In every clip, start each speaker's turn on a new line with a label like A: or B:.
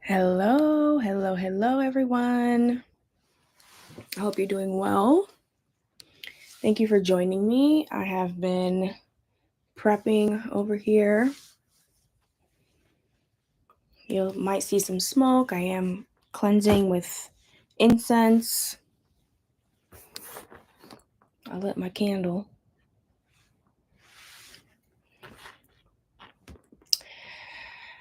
A: Hello, hello, hello, everyone. I hope you're doing well. Thank you for joining me. I have been prepping over here. You might see some smoke. I am cleansing with incense. I lit my candle.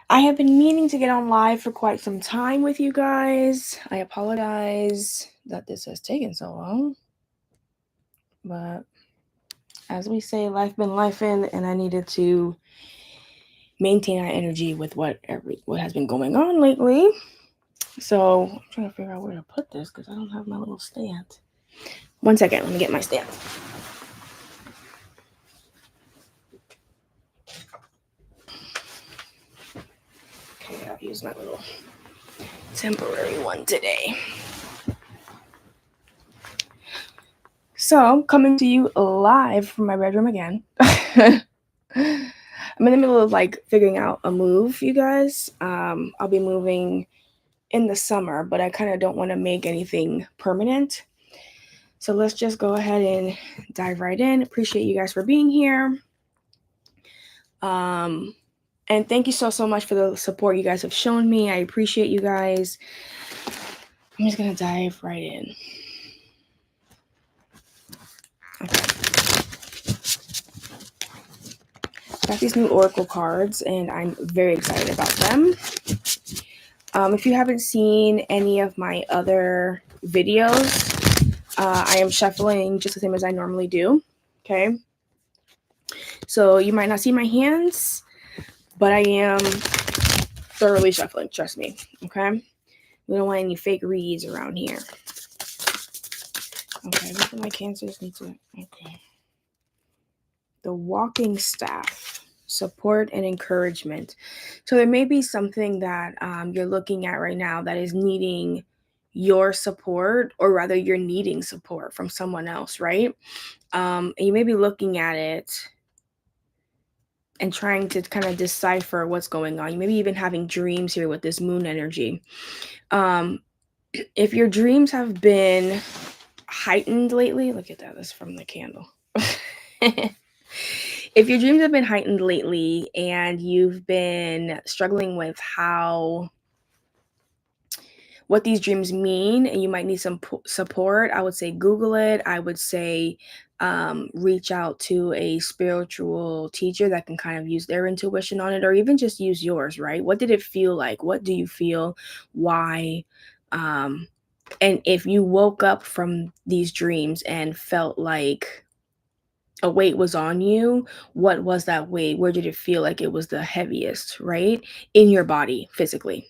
A: I have been meaning to get on live for quite some time with you guys. I apologize that this has taken so long. But as we say, life been lifing, and I needed to maintain our energy with what has been going on lately. So I'm trying to figure out where to put this because I don't have my little stand. 1 second, let me get my stand. Okay, I'll use my little temporary one today. So, coming to you live from my bedroom again. I'm in the middle of figuring out a move, you guys. I'll be moving in the summer, but I kind of don't want to make anything permanent. So let's just go ahead and dive right in. Appreciate you guys for being here. And thank you so much for the support you guys have shown me. I appreciate you guys. I'm just going to dive right in. Okay. Got these new Oracle cards, and I'm very excited about them. If you haven't seen any of my other videos, I am shuffling just the same as I normally do. Okay. So you might not see my hands, but I am thoroughly shuffling. Trust me. Okay. We don't want any fake reads around here. Okay. What do my cancers need to? Okay. The walking staff, support and encouragement. So there may be something that you're looking at right now that is needing your support, or rather you're needing support from someone else, right? And you may be looking at it and trying to kind of decipher what's going on. You may be even having dreams here with this moon energy. If your dreams have been heightened lately, look at that, that's from the candle. If your dreams have been heightened lately and you've been struggling with what these dreams mean, and you might need some support, I would say Google it. I would say reach out to a spiritual teacher that can kind of use their intuition on it, or even just use yours, right? What did it feel like? What do you feel? Why? And if you woke up from these dreams and felt like a weight was on you, what was that weight? Where did it feel like it was the heaviest, right? In your body, physically.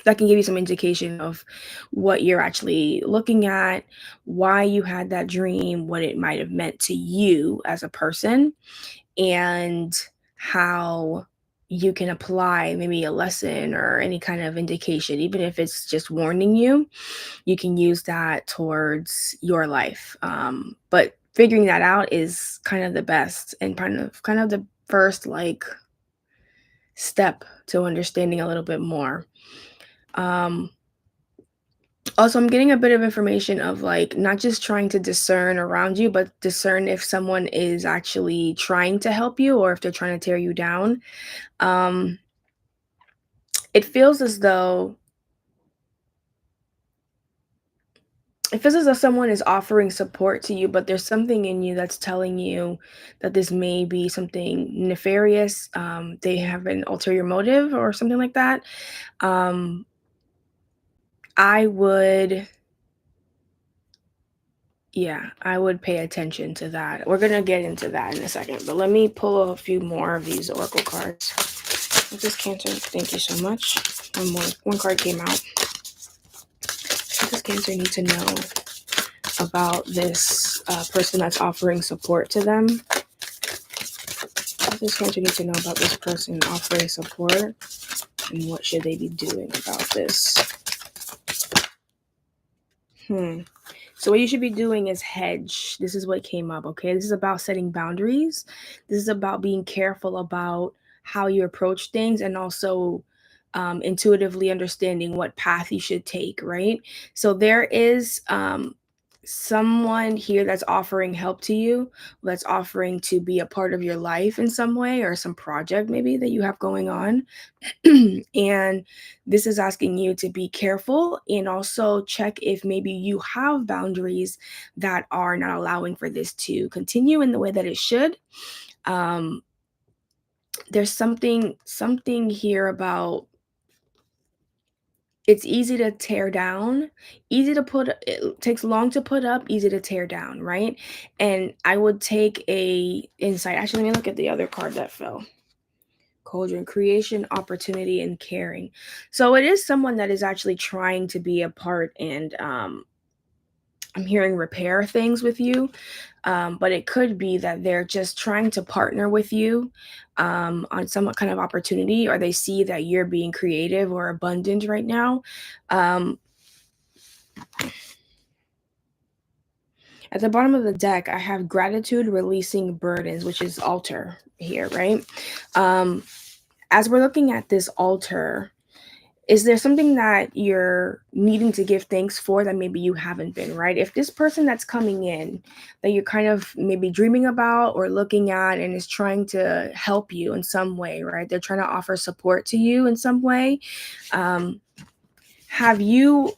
A: That can give you some indication of what you're actually looking at, why you had that dream, what it might have meant to you as a person, and how you can apply maybe a lesson or any kind of indication, even if it's just warning you. You can use that towards your life. But figuring that out is kind of the best and kind of the first step to understanding a little bit more. Also, I'm getting a bit of information of not just trying to discern around you, but discern if someone is actually trying to help you or if they're trying to tear you down. It feels as though someone is offering support to you, but there's something in you that's telling you that this may be something nefarious. They have an ulterior motive or something like that. I would pay attention to that. We're going to get into that in a second, but let me pull a few more of these Oracle cards. What does Cancer? Thank you so much. One card came out. What does Cancer need to know about this person that's offering support to them? What does Cancer need to know about this person offering support? And what should they be doing about this? So what you should be doing is hedge. This is what came up, okay? This is about setting boundaries. This is about being careful about how you approach things, and also intuitively understanding what path you should take, right? So there is someone here that's offering help to you, that's offering to be a part of your life in some way or some project maybe that you have going on. And this is asking you to be careful and also check if maybe you have boundaries that are not allowing for this to continue in the way that it should. Um, there's something here about it's easy to tear down, easy to put it takes long to put up, easy to tear down, right? And I would take a insight. Actually, let me look at the other card that fell. Cauldron, creation, opportunity, and caring. So it is someone that is actually trying to be a part, and I'm hearing repair things with you. But it could be that they're just trying to partner with you on some kind of opportunity, or they see that you're being creative or abundant right now. Um, at the bottom of the deck, I have gratitude, releasing burdens, which is altar here, right? Um, as we're looking at this altar, is there something that you're needing to give thanks for that maybe you haven't been, right? If this person that's coming in that you're kind of maybe dreaming about or looking at and is trying to help you in some way, right? They're trying to offer support to you in some way. Um, have you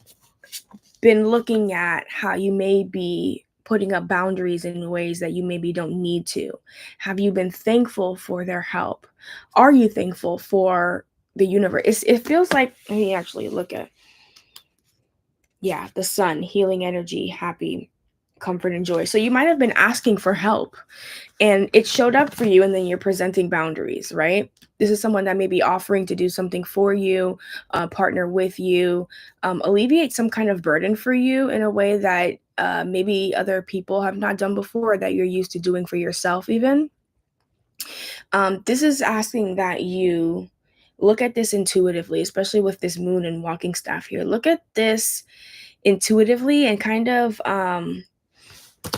A: been looking at how you may be putting up boundaries in ways that you maybe don't need to? Have you been thankful for their help? Are you thankful for the universe? It feels like, let me actually look at, yeah, the sun, healing energy, happy, comfort, and joy. So you might have been asking for help and it showed up for you, and then you're presenting boundaries, right? This is someone that may be offering to do something for you, partner with you, alleviate some kind of burden for you in a way that maybe other people have not done before, that you're used to doing for yourself, even. This is asking that you look at this intuitively, especially with this moon and walking staff here. Look at this intuitively and kind of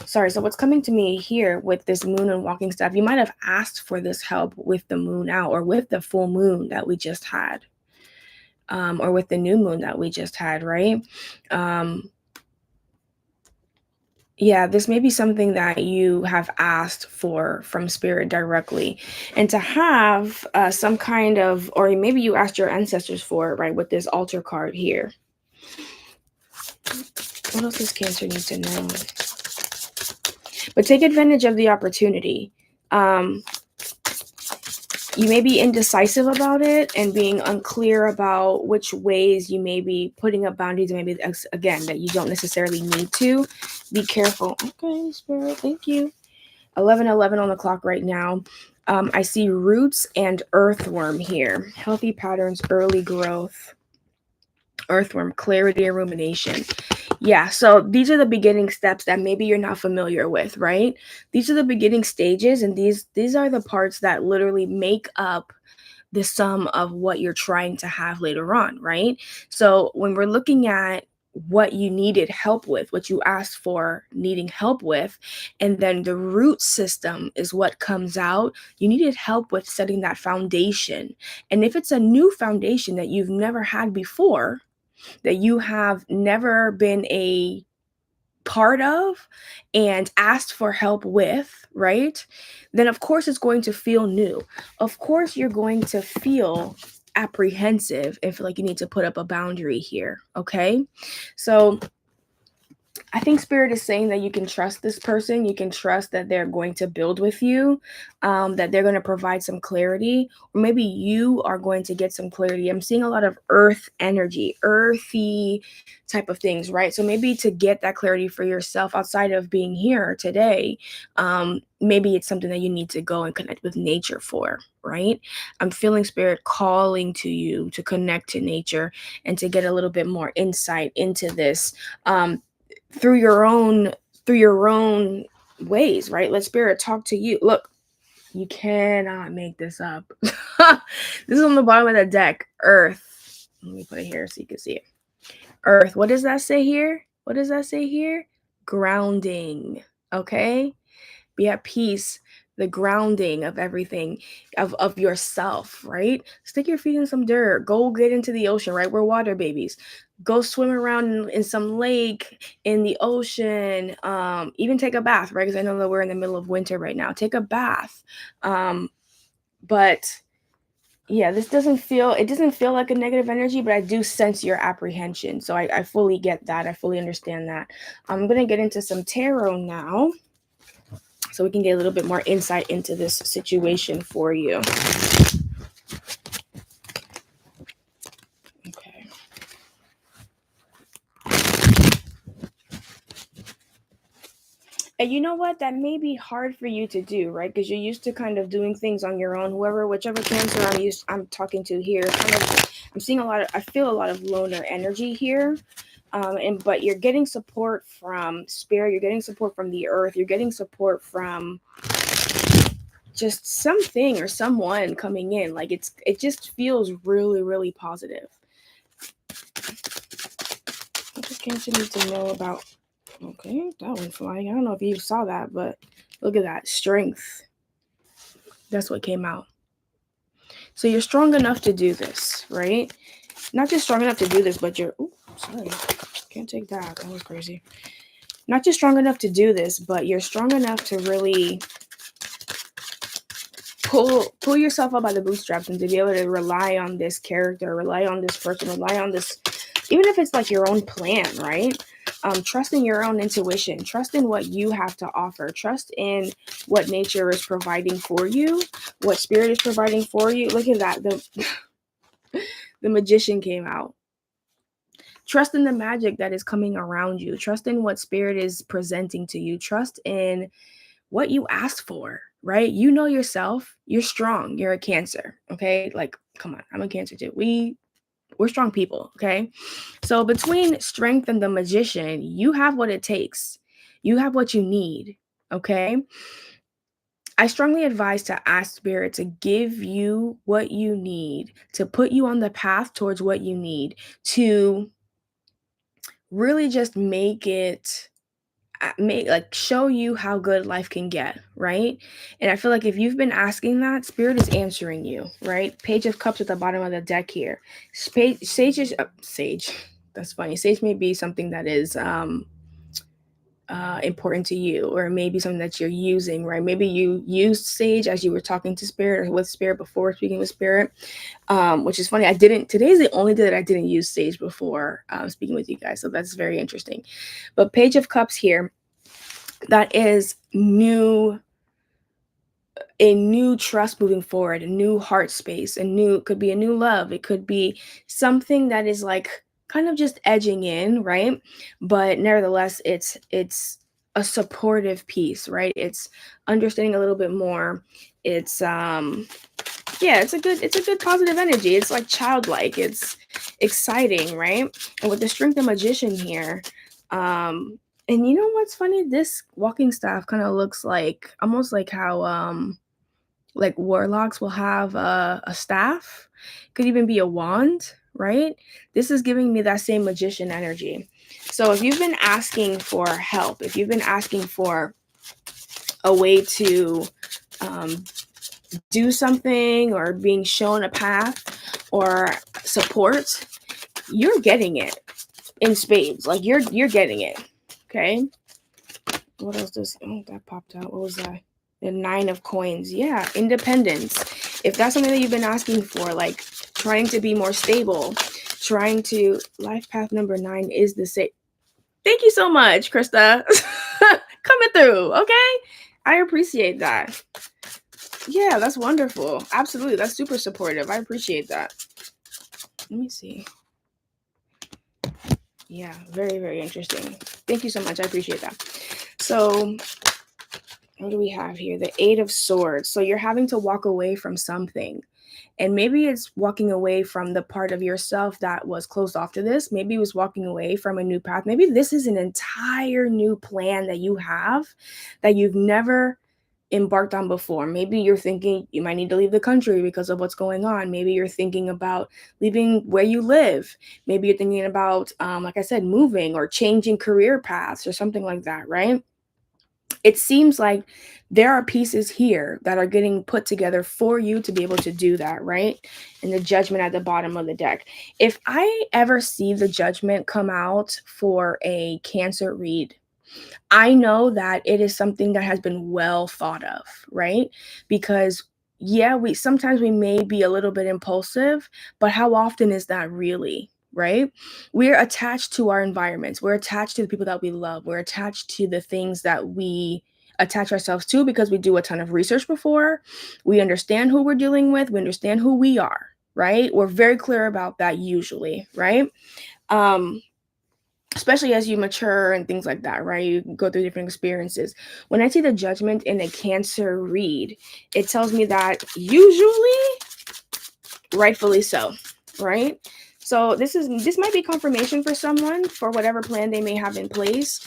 A: sorry, so what's coming to me here with this moon and walking staff, you might have asked for this help with the moon out, or with the full moon that we just had, or with the new moon that we just had, right? um yeah, this may be something that you have asked for from spirit directly, and to have some kind of, or maybe you asked your ancestors for it, right, with this altar card here. What else does Cancer need to know? But take advantage of the opportunity. um you may be indecisive about it and being unclear about which ways you may be putting up boundaries, and maybe again that you don't necessarily need to. Be careful. Okay, spirit, thank you. 11:11 on the clock right now. I see roots and earthworm here. Healthy patterns, early growth. Earthworm, clarity and rumination. Yeah, so these are the beginning steps that maybe you're not familiar with, right? These are the beginning stages, and these are the parts that literally make up the sum of what you're trying to have later on, right? So when we're looking at what you needed help with, what you asked for needing help with, and then the root system is what comes out, you needed help with setting that foundation. And if it's a new foundation that you've never had before, that you have never been a part of and asked for help with, right? Then of course it's going to feel new. Of course you're going to feel apprehensive and feel like you need to put up a boundary here, okay? So I think spirit is saying that you can trust this person. You can trust that they're going to build with you, that they're going to provide some clarity, or maybe you are going to get some clarity. I'm seeing a lot of earth energy, earthy type of things, right? So maybe to get that clarity for yourself outside of being here today, maybe it's something that you need to go and connect with nature for, right? I'm feeling spirit calling to you to connect to nature and to get a little bit more insight into this. Through your own ways, right? Let spirit talk to you. Look, you cannot make this up. This is on the bottom of the deck. Earth. Let me put it here so you can see it. Earth. What does that say here? What does that say here? Grounding. Okay? Be at peace. the grounding of everything, of yourself, right? Stick your feet in some dirt, go get into the ocean, right? We're water babies. Go swim around in some lake, in the ocean, even take a bath, right? Because I know that we're in the middle of winter right now. Take a bath. But yeah, it doesn't feel like a negative energy, but I do sense your apprehension. So I fully get that. I fully understand that. I'm going to get into some tarot now so we can get a little bit more insight into this situation for you. Okay. And you know what? That may be hard for you to do, right? Because you're used to kind of doing things on your own. Whichever Cancer I'm talking to here, I'm seeing I feel a lot of loner energy here. But you're getting support from spirit, you're getting support from the earth, you're getting support from just something or someone coming in. Like it just feels really, really positive. What does Cancer need to know about? Okay, that went flying. I don't know if you saw that, but look at that. Strength. That's what came out. So you're strong enough to do this, right? Not just strong enough to do this, but sorry. Can't take that. That was crazy. Not just strong enough to do this, but you're strong enough to really pull yourself up by the bootstraps and to be able to rely on this character, rely on this person, rely on this, even if it's like your own plan, right? Trust in your own intuition, trust in what you have to offer, trust in what nature is providing for you, what spirit is providing for you. Look at that. The magician came out. Trust in the magic that is coming around you. Trust in what spirit is presenting to you. Trust in what you asked for, right? You know yourself. You're strong. You're a Cancer, okay? Like, come on, I'm a Cancer too. We're strong people, okay? So between strength and the magician, you have what it takes. You have what you need, okay? I strongly advise to ask spirit to give you what you need, to put you on the path towards what you need, to really just show you how good life can get, right? And I feel like if you've been asking that, spirit is answering you, right? Page of Cups at the bottom of the deck here. Sage. That's funny. Sage may be something that is important to you, or maybe something that you're using, right? Maybe you used sage as you were talking to spirit or with spirit before speaking with spirit, which is funny. Today's the only day that I didn't use sage before speaking with you guys, so that's very interesting. But Page of Cups here, that is a new trust moving forward, a new heart space, could be a new love. It could be something that is like kind of just edging in, right? But nevertheless, it's a supportive piece, right? It's understanding a little bit more. It's yeah, it's a good positive energy. It's like childlike. It's exciting, right? And with the Strength of Magician here, and you know what's funny? This walking staff kind of looks like almost like how like warlocks will have a staff. Could even be a wand, right? This is giving me that same magician energy. So if you've been asking for help, if you've been asking for a way to do something or being shown a path or support, you're getting it in spades. Like you're getting it. Okay. What else that popped out? What was that? The 9 of Coins. Yeah, independence. If that's something that you've been asking for, like trying to be more stable, life path number 9 is the same. Thank you so much, Krista. Coming through, okay? I appreciate that. Yeah, that's wonderful. Absolutely. That's super supportive. I appreciate that. Let me see. Yeah, very, very interesting. Thank you so much. I appreciate that. So what do we have here? The 8 of Swords. So you're having to walk away from something. And maybe it's walking away from the part of yourself that was closed off to this. Maybe it was walking away from a new path. Maybe this is an entire new plan that you have that you've never embarked on before. Maybe you're thinking you might need to leave the country because of what's going on. Maybe you're thinking about leaving where you live. Maybe you're thinking about, like I said, moving or changing career paths or something like that, right? It seems like there are pieces here that are getting put together for you to be able to do that, right? And the judgment at the bottom of the deck. If I ever see the judgment come out for a Cancer read, I know that it is something that has been well thought of, right? Because yeah, we sometimes we may be a little bit impulsive, but how often is that really, right? We're attached to our environments. We're attached to the people that we love. We're attached to the things that we attach ourselves to because we do a ton of research before. We understand who we're dealing with, we understand who we are, right? We're very clear about that usually, right? Um especially as you mature and things like that, right? You go through different experiences. When I see the judgment in a Cancer read, it tells me that usually, rightfully so, right? So this might be confirmation for someone for whatever plan they may have in place.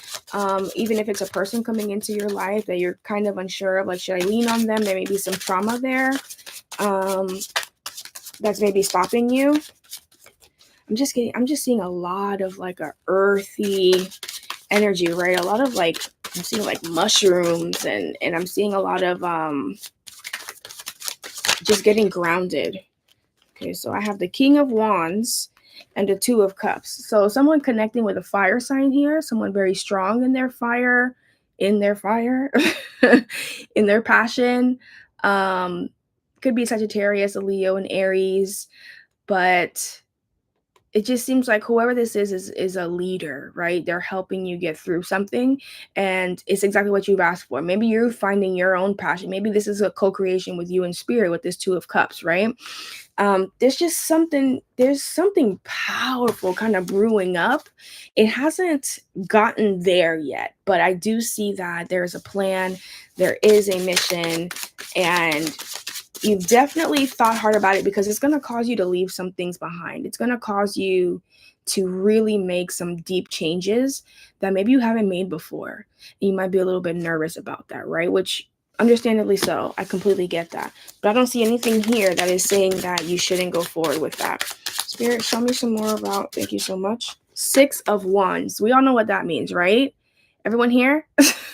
A: Even if it's a person coming into your life that you're kind of unsure of, like, should I lean on them? There may be some trauma there that's maybe stopping you. I'm just seeing a lot of like a earthy energy, right? A lot of like, I'm seeing like mushrooms, and I'm seeing a lot of just getting grounded. Okay, so I have the King of Wands and the Two of Cups. So someone connecting with a fire sign here, someone very strong in their fire, in their fire, in their passion. Could be Sagittarius, a Leo, and Aries, but it just seems like whoever this is a leader, right? They're helping you get through something, and it's exactly what you've asked for. Maybe you're finding your own passion. Maybe this is a co-creation with you in spirit with this Two of Cups, right? There's something powerful kind of brewing up. It hasn't gotten there yet, but I do see that there's a plan, there is a mission, and you've definitely thought hard about it because it's going to cause you to leave some things behind. It's going to cause you to really make some deep changes that maybe you haven't made before. You might be a little bit nervous about that, right? Which understandably so. I completely get that. But I don't see anything here that is saying that you shouldn't go forward with that. Spirit, show me some more about, thank you so much. Six of Wands. We all know what that means, right? Everyone here?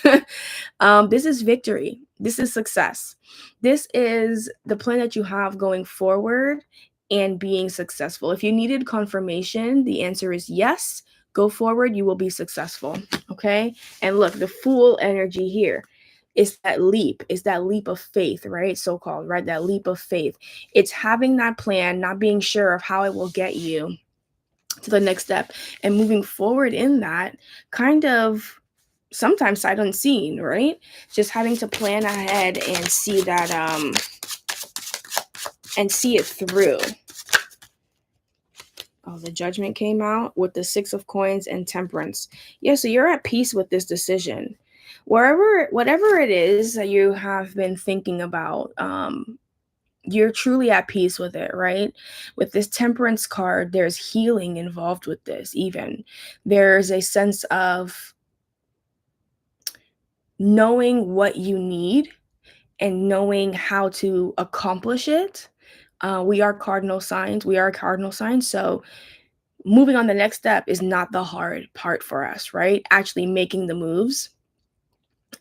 A: This is victory. This is success. This is the plan that you have going forward and being successful. If you needed confirmation, the answer is yes. Go forward, you will be successful. Okay. And look, the Fool energy here is that leap, is that leap of faith, right? So called, right? That leap of faith. It's having that plan, not being sure of how it will get you to the next step and moving forward in that kind of sometimes sight unseen, right? Just having to plan ahead and see that and see it through. Oh, the Judgment came out with the Six of Coins and Temperance. Yeah, so you're at peace with this decision. Whatever it is that you have been thinking about, you're truly at peace with it, right? With this Temperance card, there's healing involved with this, even. There's a sense of knowing what you need and knowing how to accomplish it. We are cardinal signs. We are cardinal signs. So moving on the next step is not the hard part for us, right? Actually making the moves.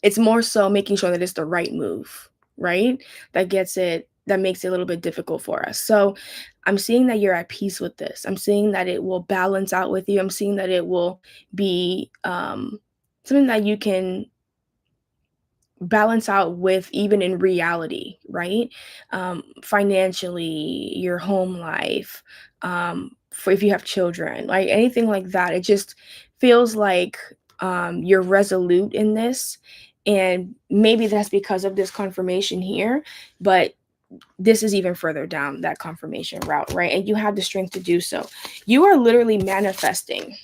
A: It's more so making sure that it's the right move, right? That makes it a little bit difficult for us. So I'm seeing that you're at peace with this. I'm seeing that it will balance out with you. I'm seeing that it will be something that you can balance out with even in reality, right? Financially, your home life, for if you have children, like anything like that. It just feels like you're resolute in this. And maybe that's because of this confirmation here, but this is even further down that confirmation route, right? And you have the strength to do so. You are literally manifesting.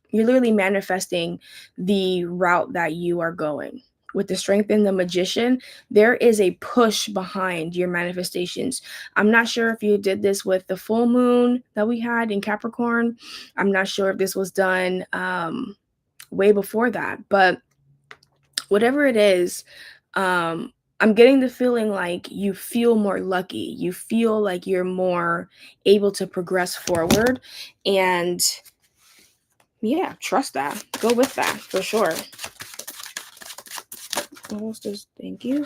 A: You're literally manifesting the route that you are going. With the Strength in the Magician, there is a push behind your manifestations. I'm not sure if you did this with the full moon that we had in Capricorn. I'm not sure if this was done way before that, but whatever it is, I'm getting the feeling like you feel more lucky. You feel like you're more able to progress forward. And yeah, trust that. Go with that for sure. What else does, thank you.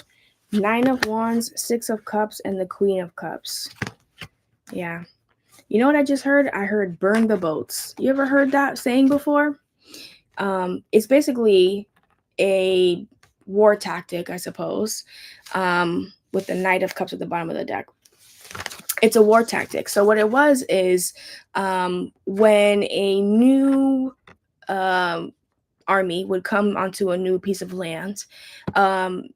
A: 9 of Wands, 6 of Cups, and the Queen of Cups. Yeah. You know what I just heard? I heard burn the boats. You ever heard that saying before? It's basically a war tactic, I suppose, with the Knight of Cups at the bottom of the deck. It's a war tactic. So what it was is when a new army would come onto a new piece of land,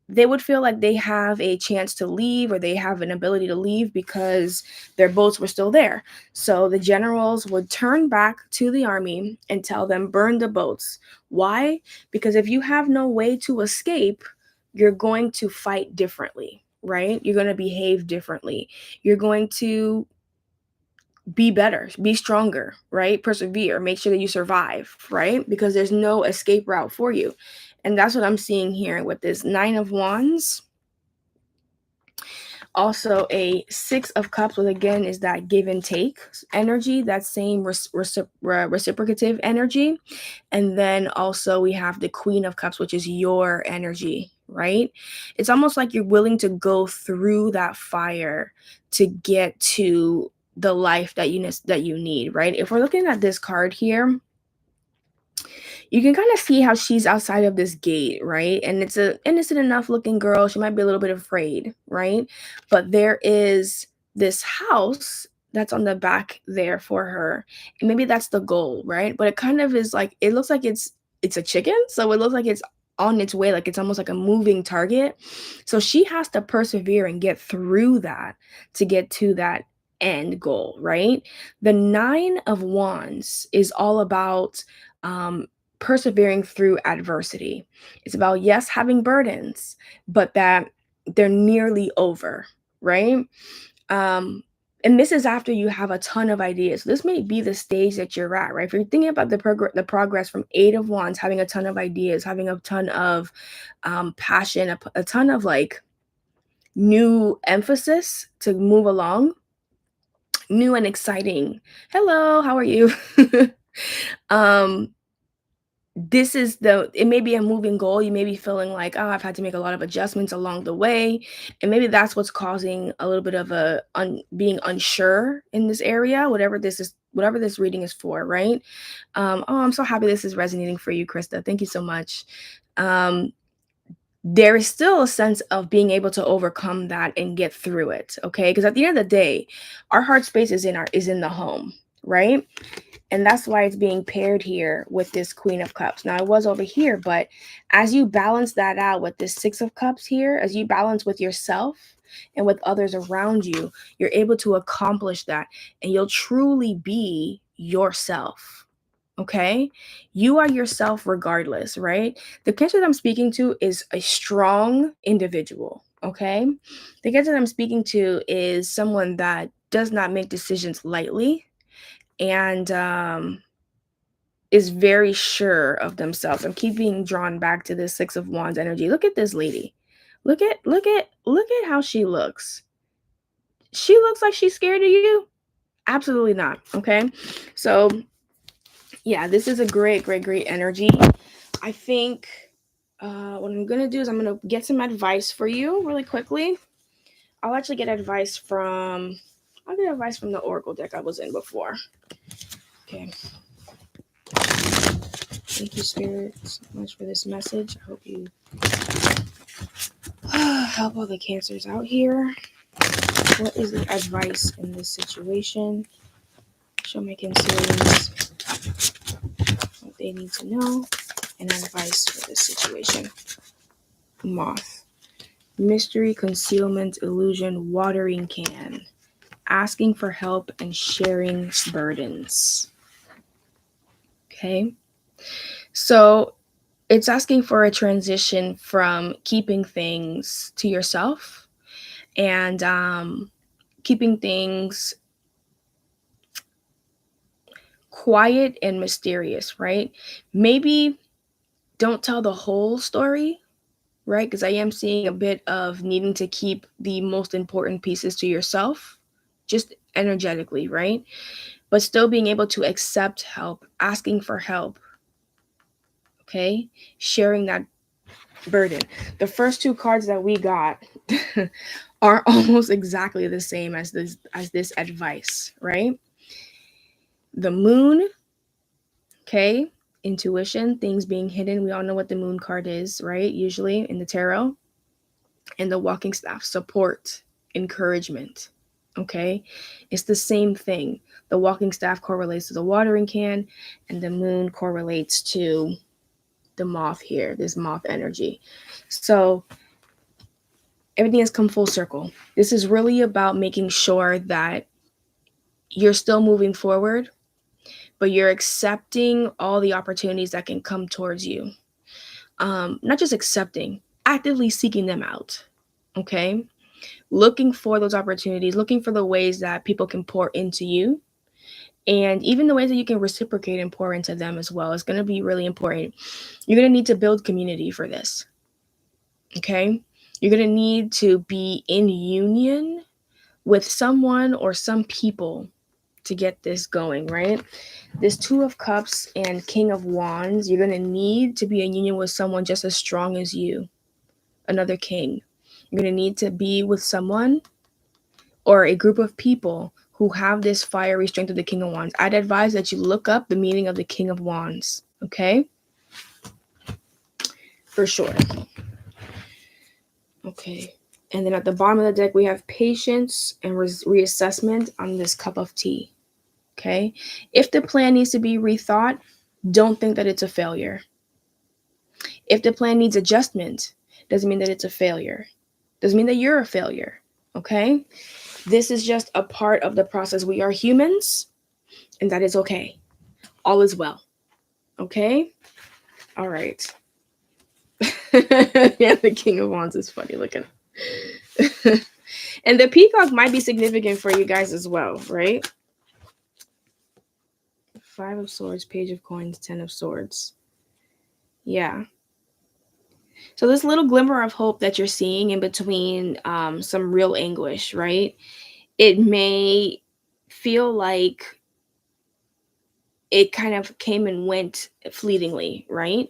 A: they would feel like they have a chance to leave, or they have an ability to leave because their boats were still there. So the generals would turn back to the army and tell them, burn the boats. Why? Because if you have no way to escape, you're going to fight differently, right? You're going to behave differently. You're going to be better, be stronger, right? Persevere, make sure that you survive, right? Because there's no escape route for you. And that's what I'm seeing here with this 9 of Wands. Also a 6 of Cups, which again is that give and take energy, that same reciprocative energy. And then also we have the Queen of Cups, which is your energy, right? It's almost like you're willing to go through that fire to get to the life that you need, right? If we're looking at this card here, you can kind of see how she's outside of this gate, right? And it's a innocent enough looking girl. She might be a little bit afraid, right? But there is this house that's on the back there for her. And maybe that's the goal, right? But it kind of is like, it looks like it's a chicken. So it looks like it's on its way, like it's almost like a moving target. So she has to persevere and get through that to get to that end goal, right? The 9 of Wands is all about persevering through adversity. It's about, yes, having burdens, but that they're nearly over, right? And this is after you have a ton of ideas. This may be the stage that you're at, right? If you're thinking about the progress from 8 of Wands, having a ton of ideas, having a ton of passion, a ton of like new emphasis to move along, new and exciting. Hello, how are you? This is it may be a moving goal. You may be feeling like, oh, I've had to make a lot of adjustments along the way. And maybe that's what's causing a little bit of being unsure in this area, whatever this reading is for, right? Oh, I'm so happy this is resonating for you, Krista. Thank you so much. There is still a sense of being able to overcome that and get through it, okay? Because at the end of the day, our heart space is in the home, right? And that's why it's being paired here with this Queen of Cups. Now, it was over here, but as you balance that out with this 6 of Cups here, as you balance with yourself and with others around you, you're able to accomplish that, and you'll truly be yourself, okay? You are yourself regardless, right? The Cancer that I'm speaking to is a strong individual, okay? The Cancer that I'm speaking to is someone that does not make decisions lightly, and is very sure of themselves. I'm keep being drawn back to this 6 of Wands energy. Look at this lady. Look at how she looks. She looks like she's scared of you. Absolutely not. Okay. So yeah, this is a great energy. I think what I'm gonna do is I'm gonna get some advice for you really quickly. I'll actually get advice from the Oracle deck I was in before. Okay. Thank you, Spirit, so much for this message. I hope you help all the Cancers out here. What is the advice in this situation? Show my Cancerians what they need to know and advice for this situation. Moth. Mystery, concealment, illusion, watering can. Asking for help and sharing burdens. Okay. So it's asking for a transition from keeping things to yourself and keeping things quiet and mysterious, right? Maybe don't tell the whole story, right? Because I am seeing a bit of needing to keep the most important pieces to yourself, just energetically, right? But still being able to accept help, asking for help, okay? Sharing that burden. The first two cards that we got are almost exactly the same as this advice, right? The moon, okay? Intuition, things being hidden. We all know what the moon card is, right? Usually in the tarot. And the walking staff, support, encouragement. Okay? It's the same thing. The walking staff correlates to the watering can, and the moon correlates to the moth here, this moth energy. So everything has come full circle. This is really about making sure that you're still moving forward, but you're accepting all the opportunities that can come towards you. Not just accepting, actively seeking them out. Okay? Looking for those opportunities, looking for the ways that people can pour into you, and even the ways that you can reciprocate and pour into them as well is going to be really important. You're going to need to build community for this. Okay? You're going to need to be in union with someone or some people to get this going, right? This Two of Cups and King of Wands, you're going to need to be in union with someone just as strong as you, another king. You're going to need to be with someone or a group of people who have this fiery strength of the King of Wands. I'd advise that you look up the meaning of the King of Wands, okay? For sure. Okay. And then at the bottom of the deck, we have patience and reassessment on this cup of tea, okay? If the plan needs to be rethought, don't think that it's a failure. If the plan needs adjustment, doesn't mean that it's a failure. Doesn't mean that you're a failure, okay? This is just a part of the process. We are humans, and that is okay. All is well. Okay? All right. Yeah, the King of Wands is funny looking. And the peacock might be significant for you guys as well, right? Five of Swords, Page of Coins, Ten of Swords. Yeah. So this little glimmer of hope that you're seeing in between some real anguish, right? It may feel like it kind of came and went fleetingly, right?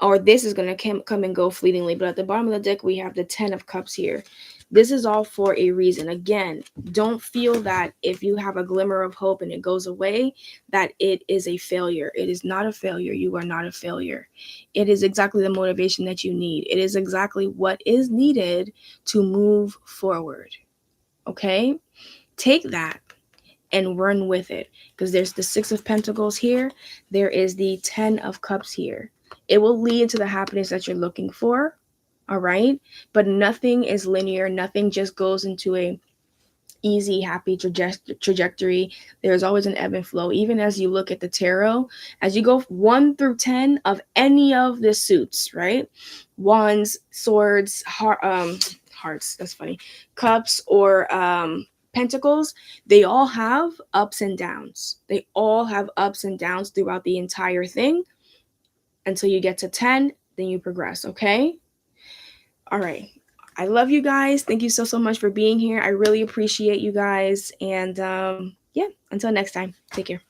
A: Or this is going to come and go fleetingly. But at the bottom of the deck, we have the Ten of Cups here. This is all for a reason. Again, don't feel that if you have a glimmer of hope and it goes away, that it is a failure. It is not a failure. You are not a failure. It is exactly the motivation that you need. It is exactly what is needed to move forward. Okay? Take that and run with it, because there's the Six of Pentacles here. There is the Ten of Cups here. It will lead to the happiness that you're looking for. All right. But nothing is linear. Nothing just goes into a easy, happy trajectory. There's always an ebb and flow. Even as you look at the tarot, as you go 1 through 10 of any of the suits, right? Wands, swords, hearts, that's funny, cups, or pentacles, they all have ups and downs. They all have ups and downs throughout the entire thing until you get to 10, then you progress, okay? All right. I love you guys. Thank you so much for being here. I really appreciate you guys. And yeah, until next time, take care.